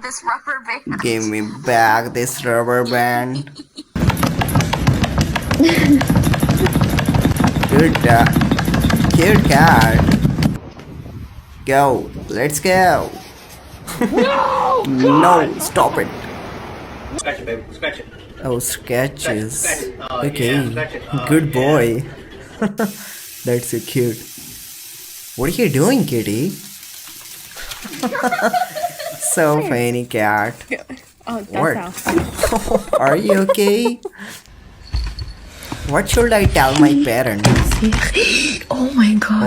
this rubber band. Give me back this rubber band. Cute cat. Go. Let's go. No, stop it. Scratch it, baby. Scratch it. Oh, sketches. Scratch it. Oh, Okay, yeah, scratch it. Oh, good yeah. boy. That's so cute. What are you doing, kitty? So funny, cat. Oh, that's What? how. Are you okay? What should I tell my parents? Oh my god.